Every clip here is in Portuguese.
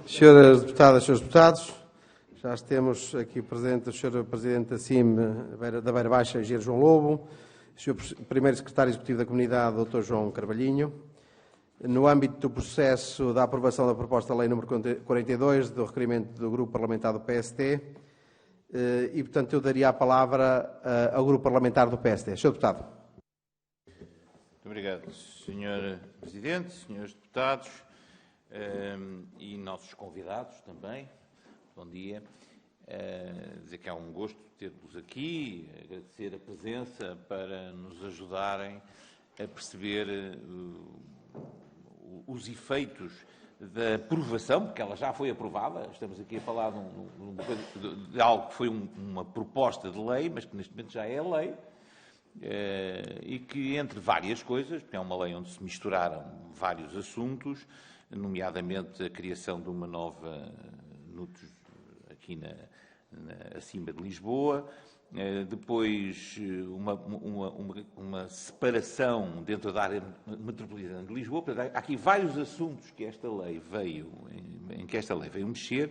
Senhoras deputadas, senhores deputados, já temos aqui presente o Sr. Presidente da CIM da Beira Baixa, Engenheiro João Lobo, o Sr. Primeiro Secretário Executivo da Comunidade, Dr. João Carvalhinho. No âmbito do processo da aprovação da proposta de lei número 42, do requerimento do Grupo Parlamentar do PST, e, portanto, eu daria a palavra ao Grupo Parlamentar do PST. Sr. Deputado. Muito obrigado, Sr. Presidente, Srs. Deputados e nossos convidados também. Bom dia. Dizer que é um gosto ter-vos aqui, agradecer a presença para nos ajudarem a perceber os efeitos da aprovação, porque ela já foi aprovada. Estamos aqui a falar de algo que foi uma proposta de lei, mas que neste momento já é lei, e que, entre várias coisas, porque é uma lei onde se misturaram vários assuntos, nomeadamente a criação de uma nova NUTS aqui acima de Lisboa, depois uma separação dentro da área metropolitana de Lisboa. Portanto, há aqui vários assuntos que em que esta lei veio mexer,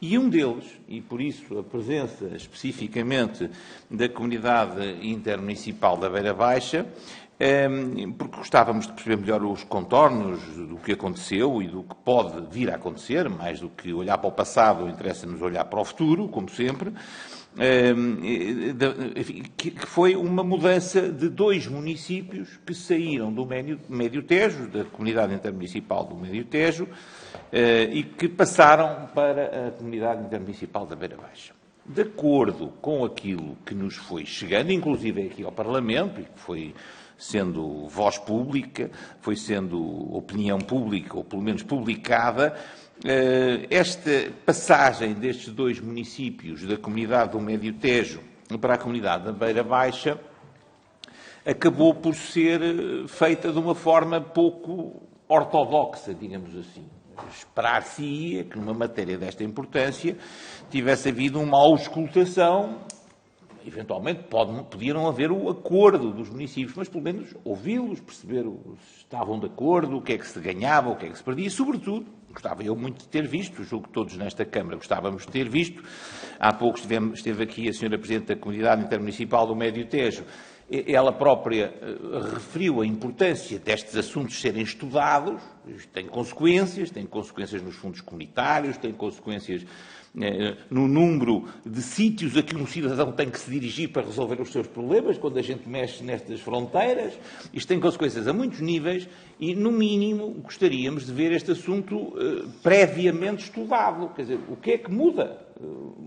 e um deles, e por isso a presença especificamente da Comunidade Intermunicipal da Beira Baixa, porque gostávamos de perceber melhor os contornos do que aconteceu e do que pode vir a acontecer, mais do que olhar para o passado, interessa-nos olhar para o futuro, como sempre, que foi uma mudança de 2 municípios que saíram do Médio Tejo, da Comunidade Intermunicipal do Médio Tejo, e que passaram para a Comunidade Intermunicipal da Beira Baixa. De acordo com aquilo que nos foi chegando, inclusive aqui ao Parlamento, e que foi sendo voz pública, foi sendo opinião pública, ou pelo menos publicada, esta passagem destes 2 municípios da Comunidade do Médio Tejo para a Comunidade da Beira Baixa acabou por ser feita de uma forma pouco ortodoxa, digamos assim. Esperar-se-ia que, numa matéria desta importância, tivesse havido uma auscultação. Eventualmente podiam haver o acordo dos municípios, mas pelo menos ouvi-los, perceber se estavam de acordo, o que é que se ganhava, o que é que se perdia, e, sobretudo, gostava eu muito de ter visto, julgo que todos nesta Câmara gostávamos de ter visto. Há pouco esteve aqui a Sra. Presidente da Comunidade Intermunicipal do Médio Tejo. Ela própria referiu a importância destes assuntos serem estudados. Isto tem consequências nos fundos comunitários, tem consequências no número de sítios a que um cidadão tem que se dirigir para resolver os seus problemas, quando a gente mexe nestas fronteiras. Isto tem consequências a muitos níveis e, no mínimo, gostaríamos de ver este assunto previamente estudado. Quer dizer, o que é que muda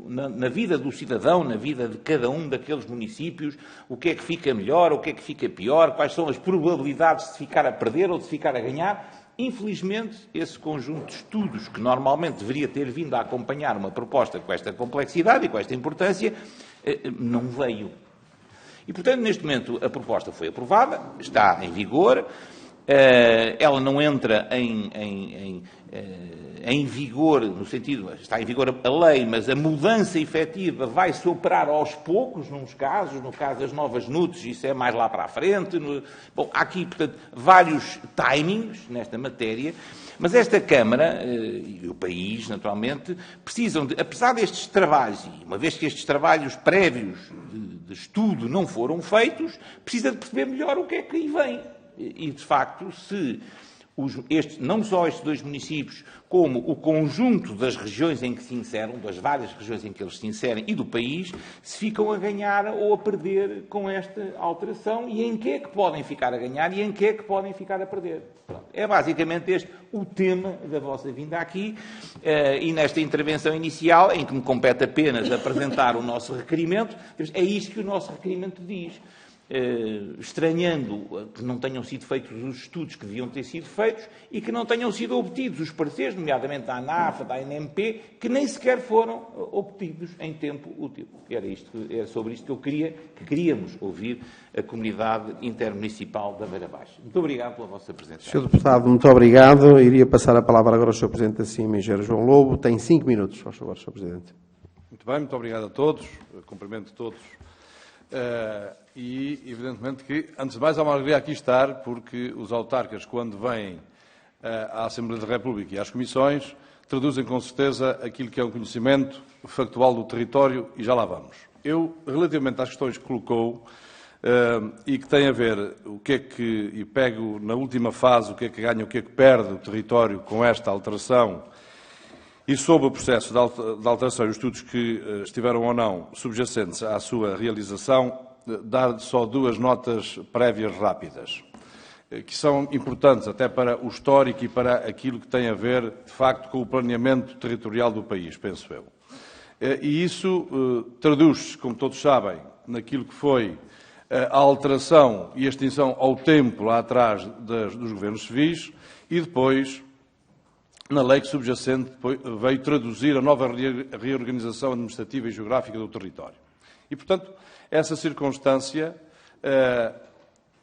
na vida do cidadão, na vida de cada um daqueles municípios, o que é que fica melhor, o que é que fica pior, quais são as probabilidades de ficar a perder ou de ficar a ganhar. Infelizmente, esse conjunto de estudos que normalmente deveria ter vindo a acompanhar uma proposta com esta complexidade e com esta importância, não veio. E, portanto, neste momento a proposta foi aprovada, está em vigor, ela não entra em vigor, no sentido, está em vigor a lei, mas a mudança efetiva vai-se operar aos poucos, nos casos, no caso das novas NUTS, isso é mais lá para a frente. Bom, há aqui, portanto, vários timings nesta matéria, mas esta Câmara e o país, naturalmente, precisam de, apesar destes trabalhos, e uma vez que estes trabalhos prévios de estudo não foram feitos, precisa de perceber melhor o que é que aí vem. E, de facto, se não só estes 2 municípios, como o conjunto das regiões em que se inserem, das várias regiões em que eles se inserem e do país, se ficam a ganhar ou a perder com esta alteração, e em que é que podem ficar a ganhar e em que é que podem ficar a perder. Pronto. É basicamente este o tema da vossa vinda aqui, e nesta intervenção inicial, em que me compete apenas apresentar o nosso requerimento, é isto que o nosso requerimento diz. Estranhando que não tenham sido feitos os estudos que deviam ter sido feitos e que não tenham sido obtidos os pareceres, nomeadamente da ANAF, da ANMP, que nem sequer foram obtidos em tempo útil. Era sobre isto que queríamos ouvir a Comunidade Intermunicipal da Beira Baixa. Muito obrigado pela vossa presença. Sr. Deputado, muito obrigado. Iria passar a palavra agora ao Sr. Presidente da CIM, Engenheiro João Lobo. Tem 5 minutos, por favor, Sr. Presidente. Muito bem, muito obrigado a todos. Cumprimento todos. E, evidentemente, que, antes de mais, há uma alegria aqui estar, porque os autarcas, quando vêm à Assembleia da República e às comissões, que traduzem com certeza aquilo que é um conhecimento factual do território, e já lá vamos. Eu, relativamente às questões que colocou, e que tem a ver o que é que, e pego na última fase, o que é que ganha, o que é que perde o território com esta alteração, e sobre o processo de alteração e os estudos que estiveram ou não subjacentes à sua realização, dar só duas notas prévias rápidas, que são importantes até para o histórico e para aquilo que tem a ver, de facto, com o planeamento territorial do país, penso eu. E isso traduz-se, como todos sabem, naquilo que foi a alteração e a extinção ao tempo lá atrás dos governos civis e depois na lei que subjacente veio traduzir a nova reorganização administrativa e geográfica do território. E, portanto, essa circunstância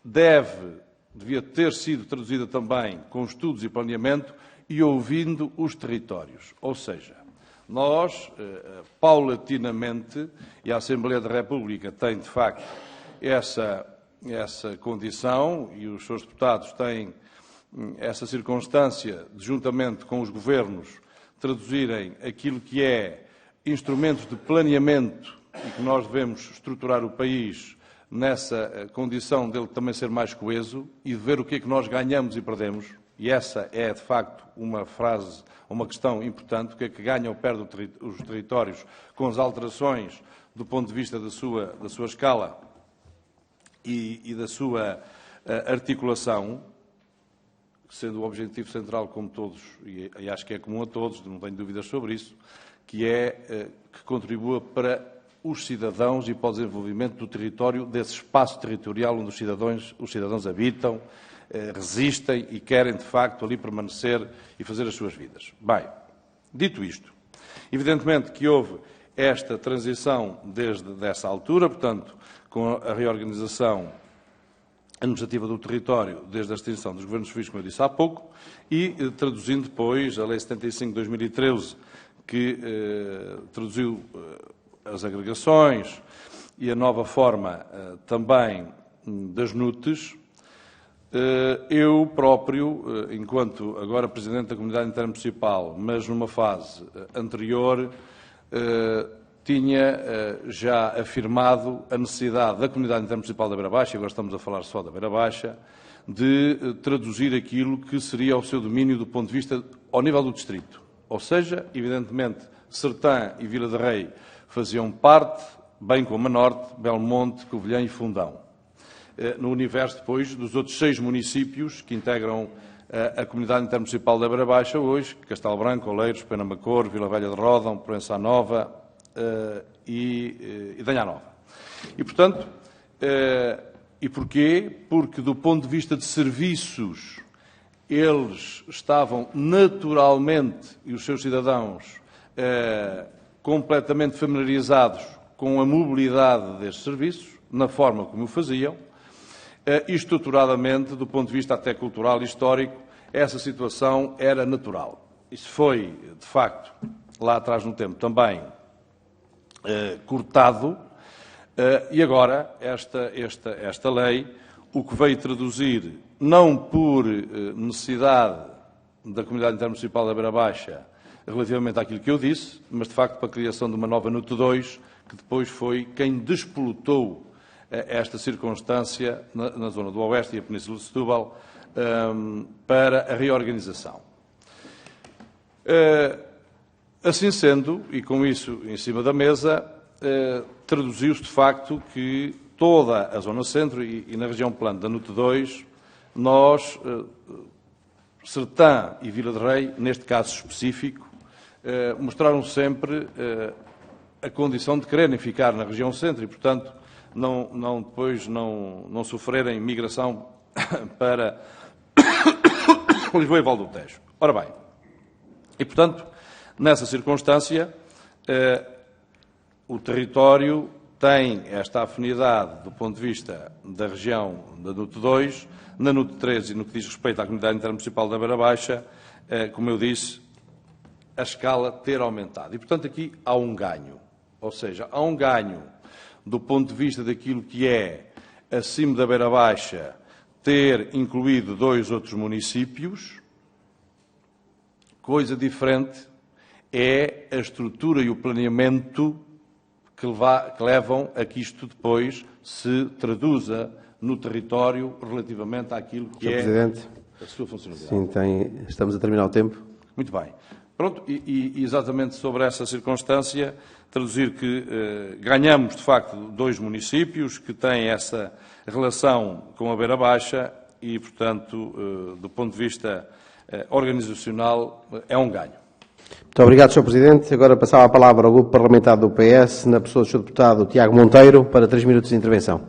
devia ter sido traduzida também com estudos e planeamento e ouvindo os territórios. Ou seja, nós, paulatinamente, e a Assembleia da República tem, de facto, essa condição, e os seus deputados têm essa circunstância de, juntamente com os governos, traduzirem aquilo que é instrumentos de planeamento e que nós devemos estruturar o país nessa condição dele também ser mais coeso e de ver o que é que nós ganhamos e perdemos. E essa é, de facto, uma questão importante, o que é que ganha ou perde os territórios com as alterações do ponto de vista da sua escala e da sua articulação, sendo o objetivo central, como todos, e acho que é comum a todos, não tenho dúvidas sobre isso, que é que contribua para os cidadãos e para o desenvolvimento do território, desse espaço territorial onde os cidadãos habitam, resistem e querem, de facto, ali permanecer e fazer as suas vidas. Bem, dito isto, evidentemente que houve esta transição desde essa altura, portanto, com a reorganização administrativa do território, desde a extinção dos governos civis, como eu disse há pouco, e traduzindo depois a Lei 75 de 2013, que traduziu as agregações e a nova forma também das NUTs. Eu próprio, enquanto agora Presidente da Comunidade Intermunicipal, mas numa fase anterior, tinha já afirmado a necessidade da Comunidade Intermunicipal da Beira Baixa, e agora estamos a falar só da Beira Baixa, de traduzir aquilo que seria o seu domínio do ponto de vista ao nível do distrito. Ou seja, evidentemente, Sertã e Vila de Rei faziam parte, bem como a Norte, Belmonte, Covilhã e Fundão. No universo, depois, dos outros 6 municípios que integram a Comunidade Intermunicipal da Beira Baixa hoje, Castelo Branco, Oleiros, Penamacor, Vila Velha de Ródão, Proença Nova e Danha Nova. E, portanto, e porquê? Porque, do ponto de vista de serviços, eles estavam naturalmente, e os seus cidadãos, completamente familiarizados com a mobilidade destes serviços, na forma como o faziam, e estruturadamente, do ponto de vista até cultural e histórico, essa situação era natural. Isso foi, de facto, lá atrás no tempo também cortado, e agora esta lei, o que veio traduzir, não por necessidade da Comunidade Intermunicipal da Beira Baixa, relativamente àquilo que eu disse, mas de facto para a criação de uma nova NUT 2, que depois foi quem despolutou esta circunstância na zona do Oeste e a Península de Setúbal para a reorganização. Assim sendo, e com isso em cima da mesa, traduziu-se de facto que toda a zona centro e na região plano da NUT 2, nós, Sertã e Vila de Rei, neste caso específico, mostraram sempre a condição de quererem ficar na região centro e, portanto, depois não sofrerem migração para Lisboa e Val do Tejo. Ora bem, e, portanto, nessa circunstância, o território tem esta afinidade do ponto de vista da região da NUT 2, na NUT 3 e no que diz respeito à Comunidade Intermunicipal da Beira Baixa, como eu disse, a escala ter aumentado. E, portanto, aqui há um ganho. Ou seja, há um ganho do ponto de vista daquilo que é, acima da Beira Baixa, ter incluído 2 outros municípios, coisa diferente é a estrutura e o planeamento que levam a que isto depois se traduza no território relativamente àquilo que é Presidente, a sua funcionalidade. sim, estamos a terminar o tempo. Muito bem. Pronto, e exatamente sobre essa circunstância, traduzir que ganhamos, de facto, 2 municípios que têm essa relação com a Beira Baixa e, portanto, do ponto de vista organizacional, é um ganho. Muito obrigado, Sr. Presidente. Agora passava a palavra ao Grupo Parlamentar do PS, na pessoa do Sr. Deputado Tiago Monteiro, para 3 minutos de intervenção.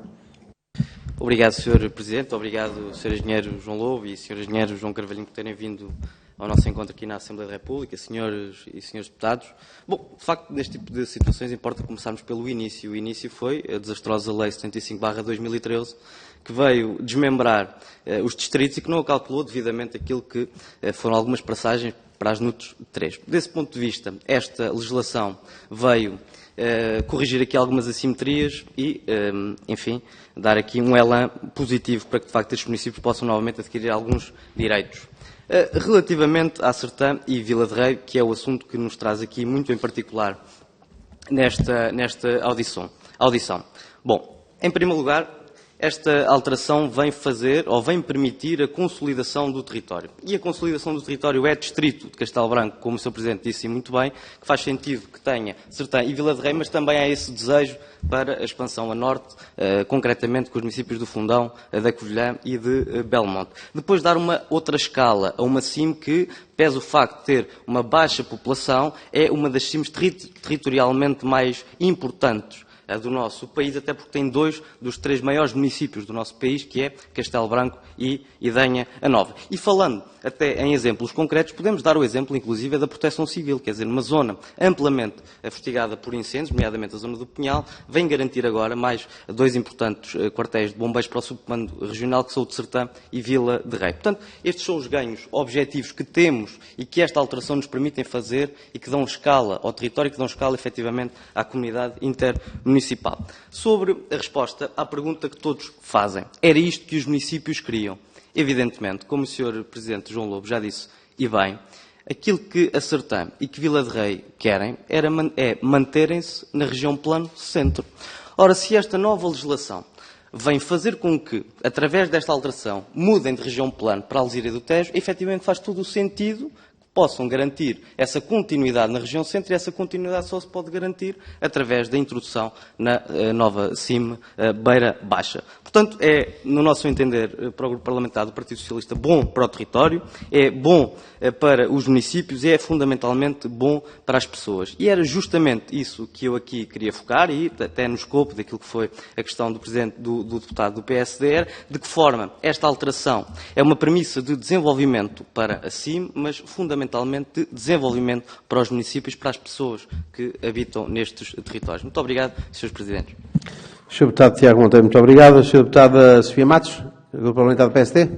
Obrigado, Sr. Presidente. Obrigado, Sr. Engenheiro João Lobo e Sr. Engenheiro João Carvalhinho, por terem vindo ao nosso encontro aqui na Assembleia da República, senhores e senhores deputados. Bom, de facto, neste tipo de situações importa começarmos pelo início. O início foi a desastrosa Lei 75/2013, que veio desmembrar os distritos e que não calculou devidamente aquilo que foram algumas passagens para as NUTs 3. Desse ponto de vista, esta legislação veio corrigir aqui algumas assimetrias e, enfim, dar aqui um elan positivo para que, de facto, estes municípios possam novamente adquirir alguns direitos. Relativamente à Sertã e Vila de Rei, que é o assunto que nos traz aqui muito em particular nesta audição. Bom, em primeiro lugar, esta alteração vem fazer ou vem permitir a consolidação do território. E a consolidação do território é distrito de Castelo Branco, como o Sr. Presidente disse muito bem, que faz sentido que tenha Sertã e Vila de Rei, mas também há esse desejo para a expansão a norte, concretamente com os municípios do Fundão, da Covilhã e de Belmonte. Depois dar uma outra escala a uma CIM que, pese o facto de ter uma baixa população, é uma das CIMs territorialmente mais importantes do nosso país, até porque tem 2 dos 3 maiores municípios do nosso país, que é Castelo Branco e Idenha a Nova. E falando até em exemplos concretos, podemos dar o exemplo, inclusive, da Proteção Civil, quer dizer, numa zona amplamente fustigada por incêndios, nomeadamente a zona do Pinhal, vem garantir agora mais 2 importantes quartéis de bombeiros para o subcomando regional, que são o de Sertã e Vila de Rei. Portanto, estes são os ganhos objetivos que temos e que esta alteração nos permite fazer e que dão escala ao território, que dão escala, efetivamente, à comunidade intermunicipal. Sobre a resposta à pergunta que todos fazem, era isto que os municípios queriam? Evidentemente, como o Sr. Presidente João Lobo já disse, e bem, aquilo que a Sertã e que Vila de Rei querem é manterem-se na região plano centro. Ora, se esta nova legislação vem fazer com que, através desta alteração, mudem de região plano para a Alzira do Tejo, efetivamente faz todo o sentido que possam garantir essa continuidade na região centro e essa continuidade só se pode garantir através da introdução na nova CIM Beira Baixa. Portanto, é, no nosso entender, para o Grupo Parlamentar do Partido Socialista, bom para o território, é bom para os municípios e é fundamentalmente bom para as pessoas. E era justamente isso que eu aqui queria focar, e até no escopo daquilo que foi a questão do deputado do PSD, de que forma esta alteração é uma premissa de desenvolvimento para a CIM, mas fundamentalmente de desenvolvimento para os municípios, para as pessoas que habitam nestes territórios. Muito obrigado, Srs. Presidentes. Sr. Deputado Tiago Monteiro, muito obrigado. Sra. Deputada Sofia Matos, Grupo Parlamentar do PSD.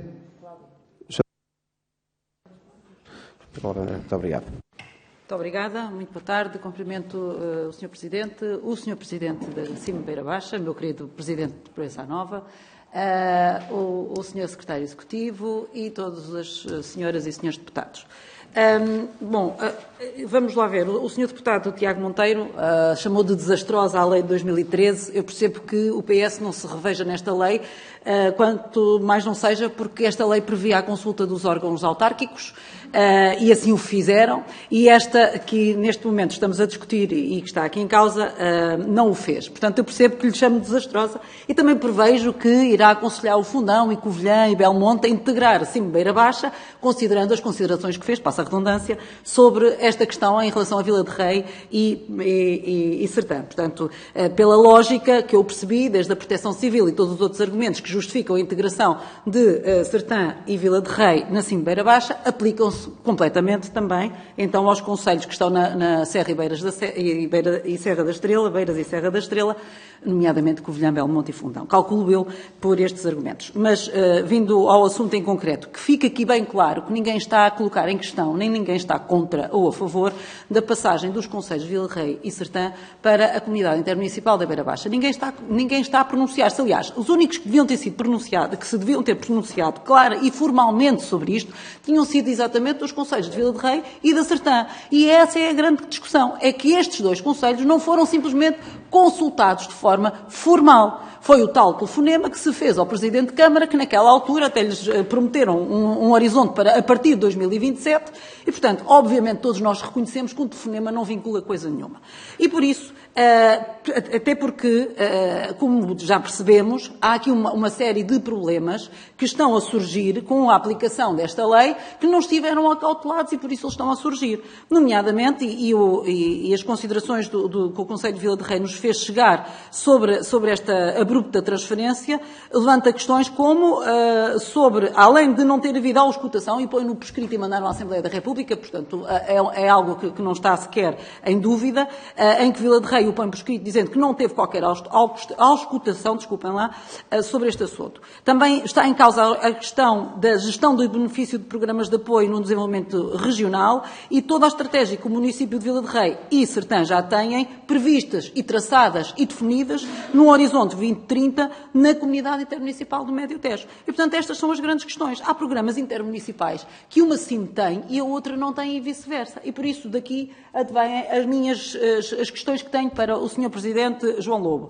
Muito obrigado. Muito obrigada, muito boa tarde. Cumprimento o Sr. Presidente, o Sr. Presidente da CIM Beira Baixa, meu querido Presidente de Proença Nova, o Sr. Secretário Executivo e todas as senhoras e senhores deputados. Vamos lá ver. O Sr. Deputado Tiago Monteiro chamou de desastrosa a lei de 2013. Eu percebo que o PS não se reveja nesta lei, quanto mais não seja porque esta lei previa a consulta dos órgãos autárquicos e assim o fizeram, e esta que neste momento estamos a discutir e que está aqui em causa não o fez. Portanto, eu percebo que lhe chamo de desastrosa e também prevejo que irá aconselhar o Fundão e Covilhã e Belmonte a integrar a CIM Beira Baixa, considerando as considerações que fez, passa a redundância, sobre esta questão em relação à Vila de Rei e Sertã. Portanto, pela lógica que eu percebi, desde a Proteção Civil e todos os outros argumentos que justificam a integração de Sertã e Vila de Rei na CIM Beira Baixa, aplicam-se completamente também, então, aos concelhos que estão na Serra e Serra da Estrela, Beiras e Serra da Estrela, nomeadamente Covilhã, Belmonte e Fundão. Calculo eu por estes argumentos. Mas, vindo ao assunto em concreto, que fica aqui bem claro que ninguém está a colocar em questão discussão, nem ninguém está contra ou a favor da passagem dos concelhos de Vila de Rei e Sertã para a comunidade intermunicipal da Beira Baixa. Ninguém está a pronunciar-se. Aliás, os únicos que deviam ter sido pronunciados, que se deviam ter pronunciado clara e formalmente sobre isto, tinham sido exatamente os concelhos de Vila de Rei e da Sertã. E essa é a grande discussão, é que estes dois concelhos não foram simplesmente consultados de forma formal. Foi o tal telefonema que se fez ao Presidente de Câmara, que naquela altura até lhes prometeram um horizonte para a partir de 2027, e, portanto, obviamente todos nós reconhecemos que um telefonema não vincula coisa nenhuma. E por isso, até porque, como já percebemos, há aqui uma série de problemas que estão a surgir com a aplicação desta lei que não estiveram acautelados e por isso eles estão a surgir. Nomeadamente, e as considerações que o Conselho de Vila de Rei nos fez chegar sobre esta abrupta transferência, levanta questões como sobre, além de não ter havido auscultação, e põe-no por escrito e mandaram à Assembleia da República, portanto, é algo que não está sequer em dúvida, em que Vila de Rei o põe por escrito dizendo que não teve qualquer auscultação, desculpem lá, sobre este assunto. Também está em causa a questão da gestão do benefício de programas de apoio no desenvolvimento regional e toda a estratégia que o município de Vila de Rei e Sertã já têm previstas e traçadas e definidas no horizonte 2030 na comunidade intermunicipal do Médio Tejo. E, portanto, estas são as grandes questões. Há programas intermunicipais que uma sim tem e a outra não tem e vice-versa. E, por isso, daqui advêm as questões que tenho para o Sr. Presidente João Lobo.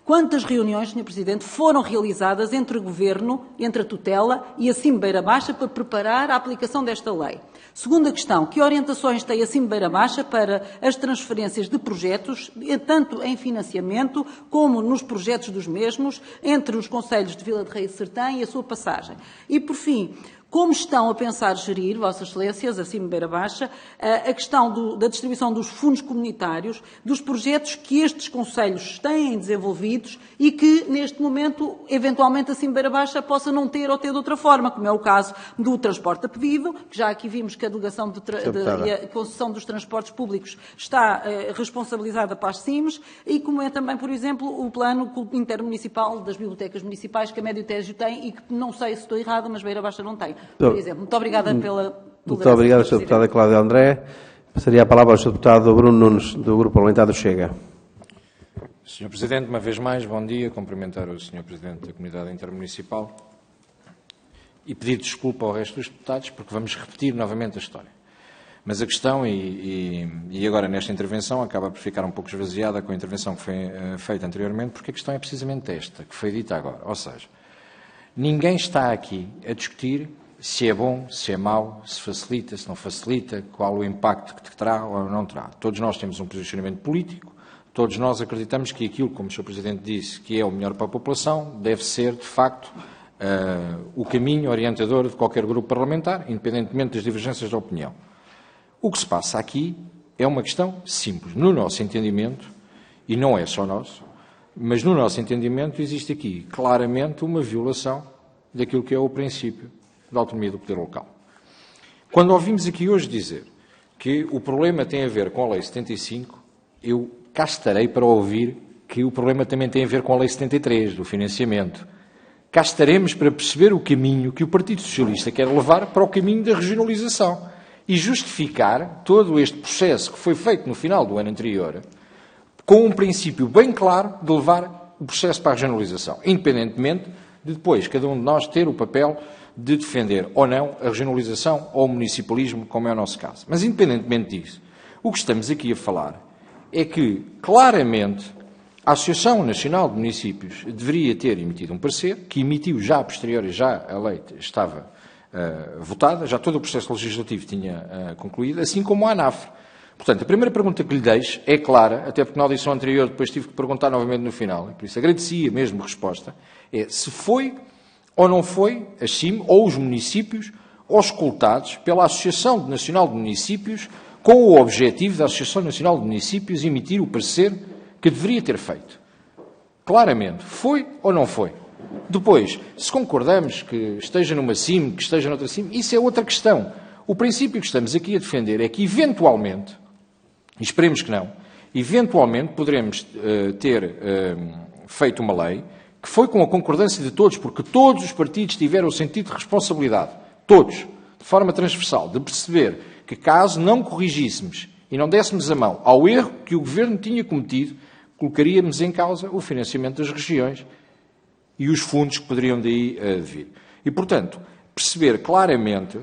Quantas reuniões, Sr. Presidente, foram realizadas entre o Governo, entre a tutela e a CIM Beira Baixa para preparar a aplicação desta lei? Segunda questão, que orientações tem a CIM Beira Baixa para as transferências de projetos, tanto em financiamento como nos projetos dos mesmos, entre os concelhos de Vila de Rei e Sertã e a sua passagem? E, por fim, como estão a pensar gerir, Vossas Excelências, a CIM Beira Baixa, a questão da distribuição dos fundos comunitários, dos projetos que estes concelhos têm desenvolvidos e que, neste momento, eventualmente a CIM Beira Baixa possa não ter ou ter de outra forma, como é o caso do transporte a pedido, que já aqui vimos que a delegação e a concessão dos transportes públicos está responsabilizada para as CIMs, e como é também, por exemplo, o plano intermunicipal das bibliotecas municipais que a Médio Tejo tem e que, não sei se estou errada, mas Beira Baixa não tem. Por exemplo, muito obrigada pela... Muito obrigado, Sr. Deputada Cláudia André. Passaria a palavra ao Sr. Deputado Bruno Nunes, do Grupo Parlamentar do Chega. Sr. Presidente, uma vez mais, bom dia. Cumprimentar o Sr. Presidente da Comunidade Intermunicipal e pedir desculpa ao resto dos deputados, porque vamos repetir novamente a história. Mas a questão, e agora nesta intervenção, acaba por ficar um pouco esvaziada com a intervenção que foi feita anteriormente, porque a questão é precisamente esta, que foi dita agora. Ou seja, ninguém está aqui a discutir se é bom, se é mau, se facilita, se não facilita, qual o impacto que terá ou não terá. Todos nós temos um posicionamento político, todos nós acreditamos que aquilo, como o Sr. Presidente disse, que é o melhor para a população, deve ser, de facto, o caminho orientador de qualquer grupo parlamentar, independentemente das divergências de opinião. O que se passa aqui é uma questão simples. No nosso entendimento, e não é só nosso, mas no nosso entendimento existe aqui claramente uma violação daquilo que é o princípio da autonomia do poder local. Quando ouvimos aqui hoje dizer que o problema tem a ver com a Lei 75, eu cá estarei para ouvir que o problema também tem a ver com a Lei 73, do financiamento. Cá estaremos para perceber o caminho que o Partido Socialista quer levar para o caminho da regionalização e justificar todo este processo que foi feito no final do ano anterior com um princípio bem claro de levar o processo para a regionalização, independentemente de depois cada um de nós ter o papel de defender ou não a regionalização ou o municipalismo, como é o nosso caso. Mas, independentemente disso, o que estamos aqui a falar é que, claramente, a Associação Nacional de Municípios deveria ter emitido um parecer, que emitiu já a posteriori, já a lei estava votada, já todo o processo legislativo tinha concluído, assim como a ANAF. Portanto, a primeira pergunta que lhe deixo é clara, até porque na audição anterior depois tive que perguntar novamente no final, e por isso agradecia mesmo a resposta, é se foi ou não foi a CIM ou os municípios auscultados pela Associação Nacional de Municípios com o objetivo da Associação Nacional de Municípios emitir o parecer que deveria ter feito. Claramente, foi ou não foi? Depois, se concordamos que esteja numa CIM, que esteja noutra CIM, isso é outra questão. O princípio que estamos aqui a defender é que, eventualmente, e esperemos que não, eventualmente poderemos ter feito uma lei que foi com a concordância de todos, porque todos os partidos tiveram o sentido de responsabilidade, todos, de forma transversal, de perceber que caso não corrigíssemos e não dessemos a mão ao erro que o Governo tinha cometido, colocaríamos em causa o financiamento das regiões e os fundos que poderiam daí vir. E, portanto, perceber claramente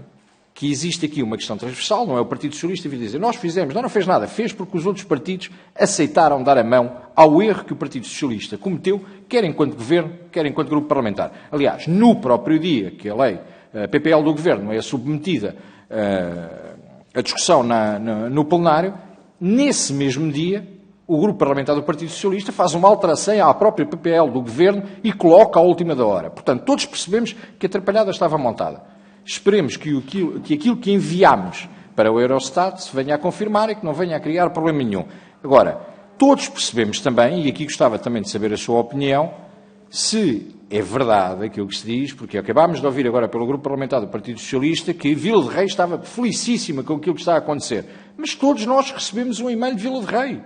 que existe aqui uma questão transversal, não é o Partido Socialista vir dizer nós fizemos, não fez nada, fez porque os outros partidos aceitaram dar a mão ao erro que o Partido Socialista cometeu, quer enquanto Governo, quer enquanto Grupo Parlamentar. Aliás, no próprio dia que a lei, a PPL do Governo é submetida à discussão no plenário, nesse mesmo dia, o Grupo Parlamentar do Partido Socialista faz uma alteração à própria PPL do Governo e coloca à última da hora. Portanto, todos percebemos que a atrapalhada estava montada. Esperemos que aquilo que enviámos para o Eurostat se venha a confirmar e que não venha a criar problema nenhum. Agora, todos percebemos também, e aqui gostava também de saber a sua opinião, se é verdade aquilo que se diz, porque acabámos de ouvir agora pelo Grupo Parlamentar do Partido Socialista que Vila de Rei estava felicíssima com aquilo que está a acontecer. Mas todos nós recebemos um e-mail de Vila de Rei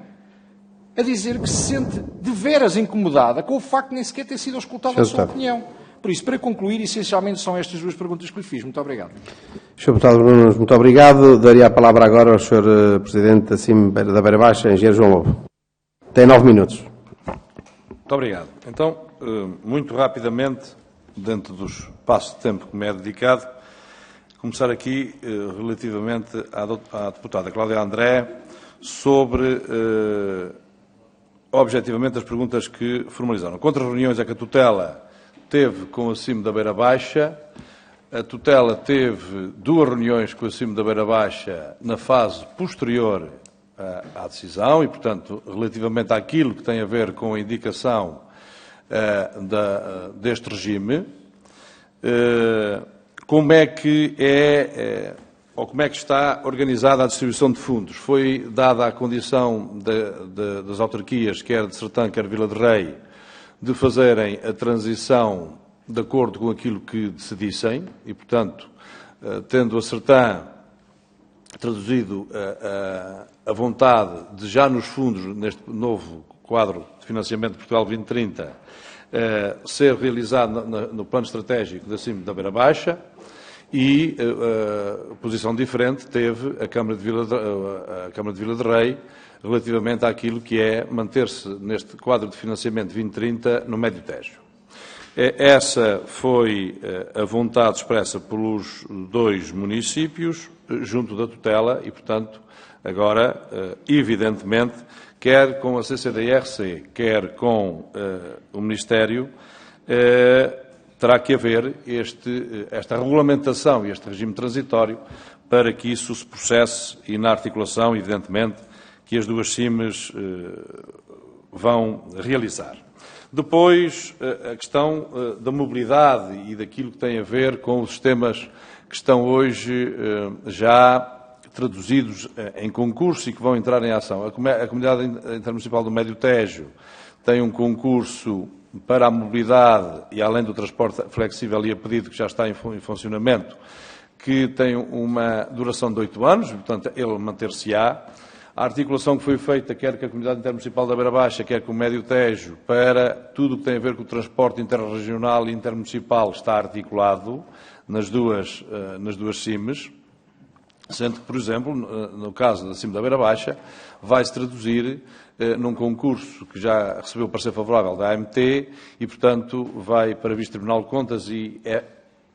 a dizer que se sente de veras incomodada com o facto de nem sequer ter sido auscultada a sua opinião. Por isso, para concluir, essencialmente são estas duas perguntas que lhe fiz. Muito obrigado. Sr. Deputado Bruno, muito obrigado. Daria a palavra agora ao Sr. Presidente da Beira Baixa, Engenheiro João Lobo. Tem 9 minutos. Muito obrigado. Então, muito rapidamente, dentro do espaço de tempo que me é dedicado, começar aqui relativamente à deputada Cláudia André sobre, objetivamente, as perguntas que formalizaram. Quantas reuniões é que a tutela teve com o CIM da Beira Baixa? A tutela teve 2 reuniões com o CIM da Beira Baixa na fase posterior à decisão e, portanto, relativamente àquilo que tem a ver com a indicação deste regime. Como é que ou como é que está organizada a distribuição de fundos? Foi dada a condição das autarquias, quer de Sertã, quer de Vila de Rei, de fazerem a transição de acordo com aquilo que decidissem e, portanto, tendo a Sertã traduzido a vontade de já nos fundos, neste novo quadro de financiamento de Portugal 2030, ser realizado no plano estratégico da CIM da Beira Baixa, e a posição diferente teve a Câmara de Vila de Rei, relativamente àquilo que é manter-se neste quadro de financiamento 2030 no Médio Tejo. Essa foi a vontade expressa pelos 2 municípios, junto da tutela, e, portanto, agora, evidentemente, quer com a CCDRC, quer com o Ministério, terá que haver esta regulamentação e este regime transitório para que isso se processe e, na articulação, evidentemente, que as 2 CIMs vão realizar. Depois, a questão da mobilidade e daquilo que tem a ver com os sistemas que estão hoje já traduzidos em concurso e que vão entrar em ação. A Comunidade Intermunicipal do Médio Tejo tem um concurso para a mobilidade e, além do transporte flexível e a pedido, que já está em funcionamento, que tem uma duração de 8 anos, portanto, ele manter-se-á. A articulação que foi feita, quer com a Comunidade Intermunicipal da Beira Baixa, quer com o Médio Tejo, para tudo o que tem a ver com o transporte interregional e intermunicipal, está articulado nas duas CIMs, sendo que, por exemplo, no caso da CIM da Beira Baixa, vai-se traduzir num concurso que já recebeu o parecer favorável da AMT e, portanto, vai para Vice-Tribunal de Contas e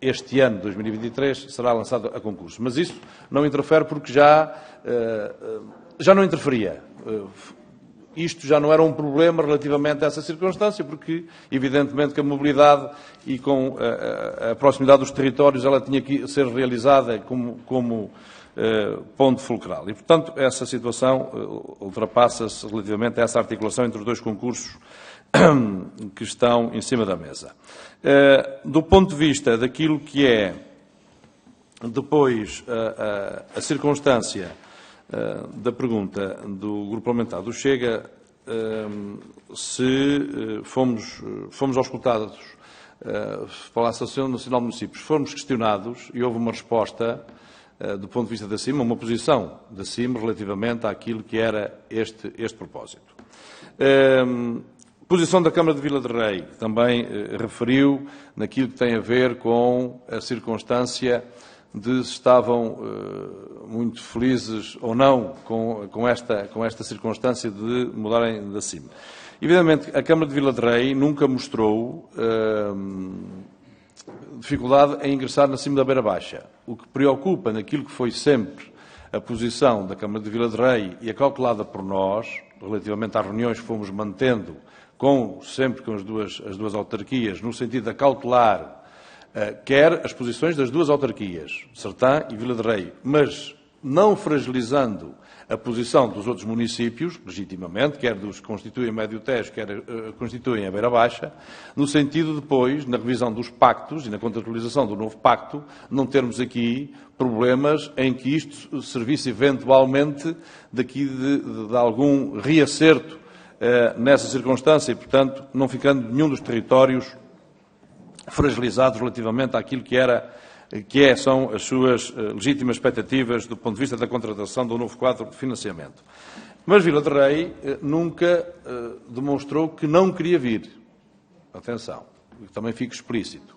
este ano, 2023, será lançado a concurso. Mas isso não interfere porque já não interferia. Isto já não era um problema relativamente a essa circunstância, porque, evidentemente, que a mobilidade e com a proximidade dos territórios, ela tinha que ser realizada como ponto fulcral. E, portanto, essa situação ultrapassa-se relativamente a essa articulação entre os 2 concursos que estão em cima da mesa. Do ponto de vista daquilo que é depois a circunstância da pergunta do Grupo Parlamentar do Chega, se fomos auscultados pela Associação Nacional de Municípios, fomos questionados e houve uma resposta do ponto de vista da CIM, uma posição da CIM relativamente àquilo que era este propósito. Posição da Câmara de Vila de Rei, que também referiu naquilo que tem a ver com a circunstância de se estavam muito felizes ou não com esta circunstância de mudarem da CIM. Evidentemente, a Câmara de Vila de Rei nunca mostrou dificuldade em ingressar na CIM da Beira Baixa. O que preocupa naquilo que foi sempre a posição da Câmara de Vila de Rei e acautelada por nós, relativamente às reuniões que fomos mantendo sempre com as duas autarquias, no sentido de acautelar quer as posições das duas autarquias, Sertã e Vila de Rei, mas não fragilizando a posição dos outros municípios, legitimamente, quer dos que constituem Médio Tejo, quer constituem a Beira Baixa, no sentido de depois, na revisão dos pactos e na contratualização do novo pacto, não termos aqui problemas em que isto servisse eventualmente daqui de algum reacerto nessa circunstância e, portanto, não ficando nenhum dos territórios fragilizados relativamente àquilo que são as suas legítimas expectativas do ponto de vista da contratação do novo quadro de financiamento. Mas Vila de Rei nunca demonstrou que não queria vir. Atenção, também fico explícito.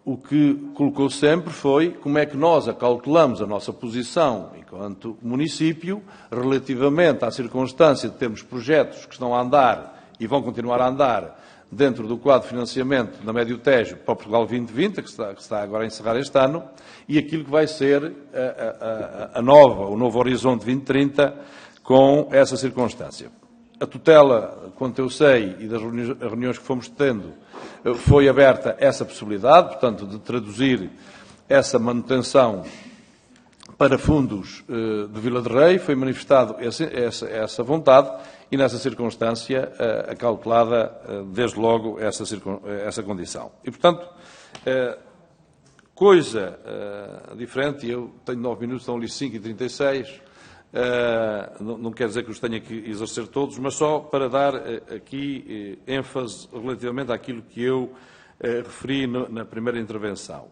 O que colocou sempre foi como é que nós acautelamos a nossa posição enquanto município relativamente à circunstância de termos projetos que estão a andar e vão continuar a andar dentro do quadro de financiamento da Médio Tejo para o Portugal 2020, que está agora a encerrar este ano, e aquilo que vai ser o novo Horizonte 2030 com essa circunstância. A tutela, quanto eu sei, e das reuniões que fomos tendo, foi aberta essa possibilidade, portanto, de traduzir essa manutenção para fundos de Vila de Rei, foi manifestado essa vontade e, nessa circunstância, acautelada, desde logo, essa condição. E, portanto, coisa diferente, eu tenho 9 minutos, estão ali 5h36, não quer dizer que os tenha que exercer todos, mas só para dar aqui ênfase relativamente àquilo que eu referi na primeira intervenção.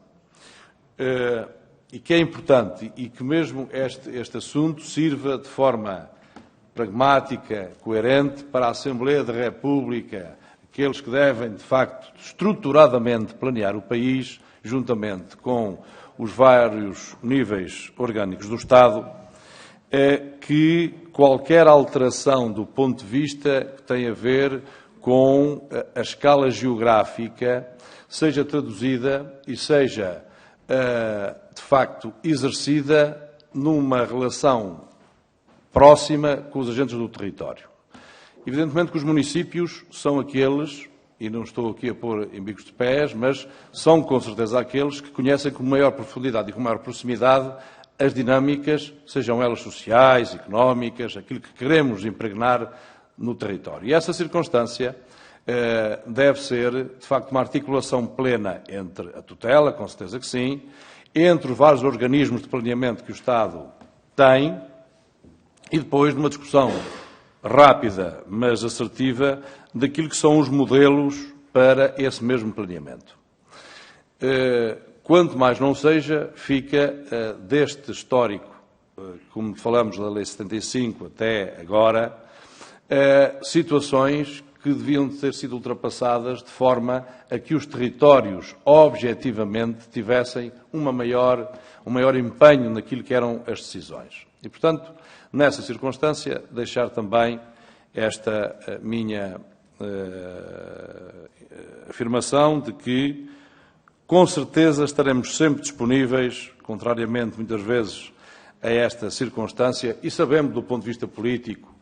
E que é importante, e que mesmo este assunto sirva de forma pragmática, coerente, para a Assembleia da República, aqueles que devem, de facto, estruturadamente planear o país, juntamente com os vários níveis orgânicos do Estado, que qualquer alteração do ponto de vista que tem a ver com a escala geográfica seja traduzida e seja, de facto, exercida numa relação próxima com os agentes do território. Evidentemente que os municípios são aqueles, e não estou aqui a pôr em bicos de pés, mas são com certeza aqueles que conhecem com maior profundidade e com maior proximidade as dinâmicas, sejam elas sociais, económicas, aquilo que queremos impregnar no território. E essa circunstância deve ser, de facto, uma articulação plena entre a tutela, com certeza que sim, entre os vários organismos de planeamento que o Estado tem, e depois de uma discussão rápida, mas assertiva, daquilo que são os modelos para esse mesmo planeamento. Quanto mais não seja, fica deste histórico, como falamos da Lei 75 até agora, situações que deviam ter sido ultrapassadas de forma a que os territórios, objetivamente, tivessem um maior empenho naquilo que eram as decisões. E, portanto, nessa circunstância, deixar também esta minha afirmação de que, com certeza, estaremos sempre disponíveis, contrariamente, muitas vezes, a esta circunstância, e sabemos, do ponto de vista político,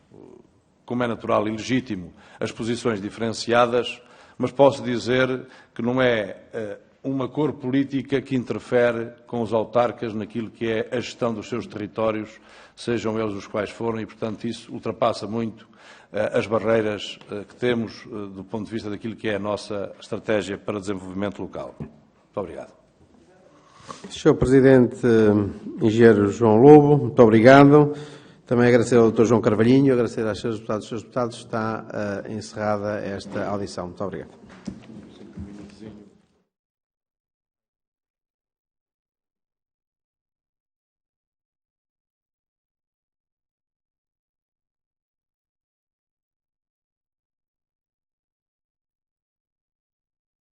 como é natural e legítimo, as posições diferenciadas, mas posso dizer que não é uma cor política que interfere com os autarcas naquilo que é a gestão dos seus territórios, sejam eles os quais forem, e, portanto, isso ultrapassa muito as barreiras que temos do ponto de vista daquilo que é a nossa estratégia para desenvolvimento local. Muito obrigado. Sr. Presidente Engenheiro João Lobo, muito obrigado. Também agradecer ao Dr. João Carvalhinho, agradecer aos Srs. Deputados e Srs. Deputados. Está encerrada esta audição. Muito obrigado.